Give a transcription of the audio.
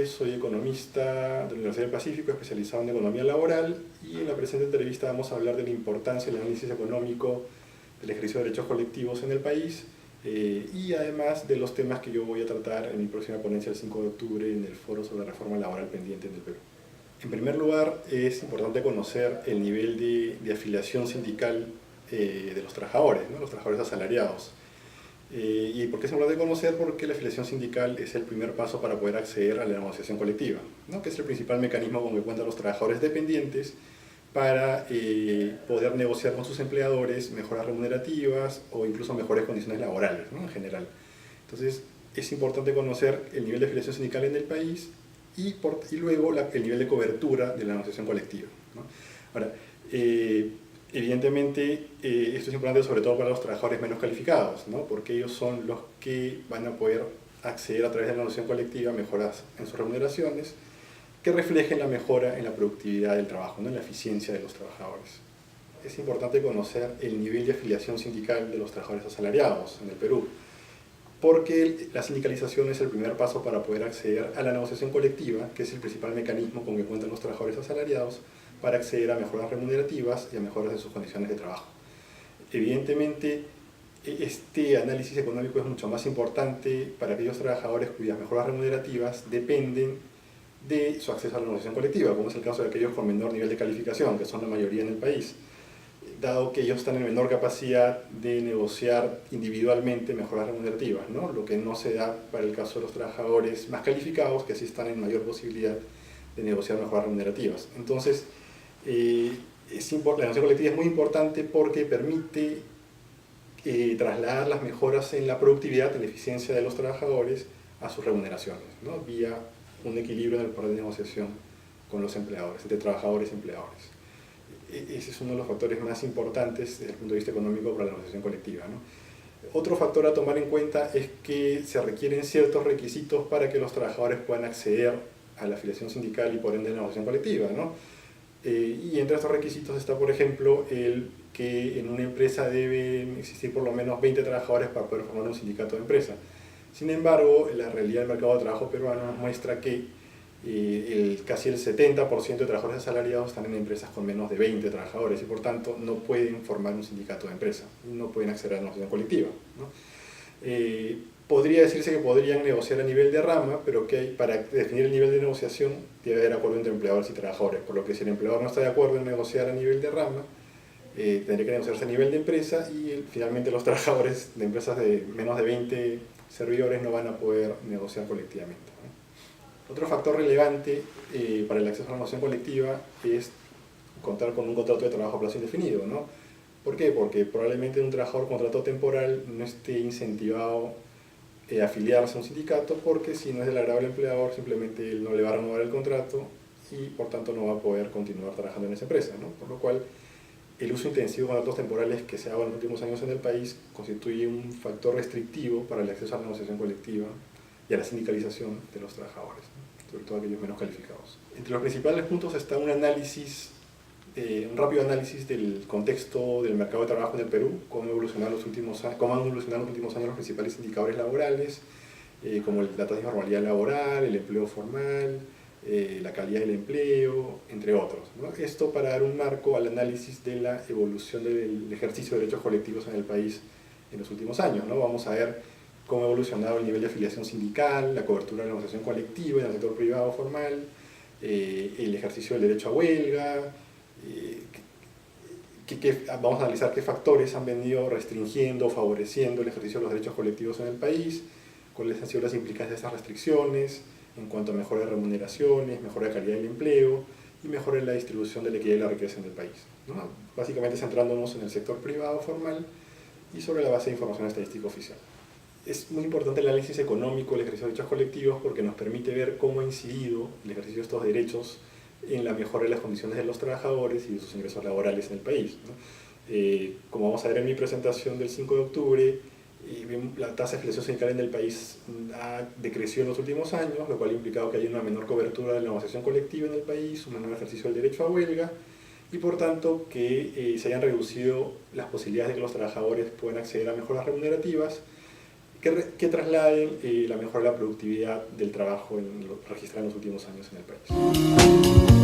Rodríguez, soy economista de la Universidad del Pacífico, especializado en economía laboral, y en la presente entrevista vamos a hablar de la importancia del análisis económico del ejercicio de derechos colectivos en el país, y además de los temas que yo voy a tratar en mi próxima ponencia el 5 de octubre en el foro sobre la reforma laboral pendiente en el Perú. En primer lugar, es importante conocer el nivel de afiliación sindical de los trabajadores, ¿no? Los trabajadores asalariados. ¿Y por qué es importante conocer? Porque la afiliación sindical es el primer paso para poder acceder a la negociación colectiva, ¿no? Que es el principal mecanismo con que cuentan los trabajadores dependientes para poder negociar con sus empleadores mejoras remunerativas o incluso mejores condiciones laborales, ¿no? En general. Entonces, es importante conocer el nivel de afiliación sindical en el país y luego el nivel de cobertura de la negociación colectiva, ¿no? Ahora, evidentemente, esto es importante sobre todo para los trabajadores menos calificados, ¿no? Porque ellos son los que van a poder acceder a través de la negociación colectiva a mejoras en sus remuneraciones que reflejen la mejora en la productividad del trabajo, ¿no? En la eficiencia de los trabajadores. Es importante conocer el nivel de afiliación sindical de los trabajadores asalariados en el Perú, porque la sindicalización es el primer paso para poder acceder a la negociación colectiva, que es el principal mecanismo con que cuentan los trabajadores asalariados para acceder a mejoras remunerativas y a mejoras de sus condiciones de trabajo. Evidentemente, este análisis económico es mucho más importante para aquellos trabajadores cuyas mejoras remunerativas dependen de su acceso a la negociación colectiva, como es el caso de aquellos con menor nivel de calificación, que son la mayoría en el país, dado que ellos están en menor capacidad de negociar individualmente mejoras remunerativas, ¿no? Lo que no se da para el caso de los trabajadores más calificados, que sí están en mayor posibilidad de negociar mejoras remunerativas. Entonces, la negociación colectiva es muy importante porque permite trasladar las mejoras en la productividad, en la eficiencia de los trabajadores a sus remuneraciones, ¿no? Vía un equilibrio en el poder de negociación con los empleadores, entre trabajadores y empleadores. Ese es uno de los factores más importantes desde el punto de vista económico para la negociación colectiva, ¿no? Otro factor a tomar en cuenta es que se requieren ciertos requisitos para que los trabajadores puedan acceder a la afiliación sindical y por ende a la negociación colectiva, ¿no? Y entre estos requisitos está, por ejemplo, el que en una empresa deben existir por lo menos 20 trabajadores para poder formar un sindicato de empresa. Sin embargo, la realidad del mercado de trabajo peruano nos muestra que casi el 70% de trabajadores asalariados están en empresas con menos de 20 trabajadores y por tanto no pueden formar un sindicato de empresa, no pueden acceder a la negociación colectiva, ¿no? Podría decirse que podrían negociar a nivel de rama, pero que para definir el nivel de negociación debe haber acuerdo entre empleadores y trabajadores, por lo que si el empleador no está de acuerdo en negociar a nivel de rama, tendría que negociarse a nivel de empresa y finalmente los trabajadores de empresas de menos de 20 servidores no van a poder negociar colectivamente, ¿no? Otro factor relevante para el acceso a la negociación colectiva es contar con un contrato de trabajo a plazo indefinido, ¿no? ¿Por qué? Porque probablemente un trabajador con contrato temporal no esté incentivado a afiliarse a un sindicato porque si no es del agrado del empleador simplemente él no le va a renovar el contrato y por tanto no va a poder continuar trabajando en esa empresa, ¿no? Por lo cual el uso intensivo de contratos temporales que se ha dado en los últimos años en el país constituye un factor restrictivo para el acceso a la negociación colectiva y a la sindicalización de los trabajadores, ¿no? Sobre todo aquellos menos calificados. Entre los principales puntos está un rápido análisis del contexto del mercado de trabajo en el Perú, cómo han evolucionado en los últimos años los principales indicadores laborales, como la tasa de informalidad laboral, el empleo formal, la calidad del empleo, entre otros, ¿no? Esto para dar un marco al análisis de la evolución del ejercicio de derechos colectivos en el país en los últimos años, ¿no? Vamos a ver cómo ha evolucionado el nivel de afiliación sindical, la cobertura de la negociación colectiva en el sector privado formal, el ejercicio del derecho a huelga, vamos a analizar qué factores han venido restringiendo o favoreciendo el ejercicio de los derechos colectivos en el país, cuáles han sido las implicancias de estas restricciones en cuanto a mejora de remuneraciones, mejora de calidad del empleo y mejora en la distribución de la equidad y la riqueza en el país, ¿no? Básicamente centrándonos en el sector privado formal y sobre la base de información estadística oficial. Es muy importante el análisis económico del ejercicio de derechos colectivos porque nos permite ver cómo ha incidido el ejercicio de estos derechos en la mejora de las condiciones de los trabajadores y de sus ingresos laborales en el país, ¿no? Como vamos a ver en mi presentación del 5 de octubre, la tasa de afiliación sindical en el país ha decrecido en los últimos años, lo cual ha implicado que hay una menor cobertura de la negociación colectiva en el país, un menor ejercicio del derecho a huelga y por tanto que se hayan reducido las posibilidades de que los trabajadores puedan acceder a mejoras remunerativas que trasladen la mejora de la productividad del trabajo registrada en los últimos años en el país.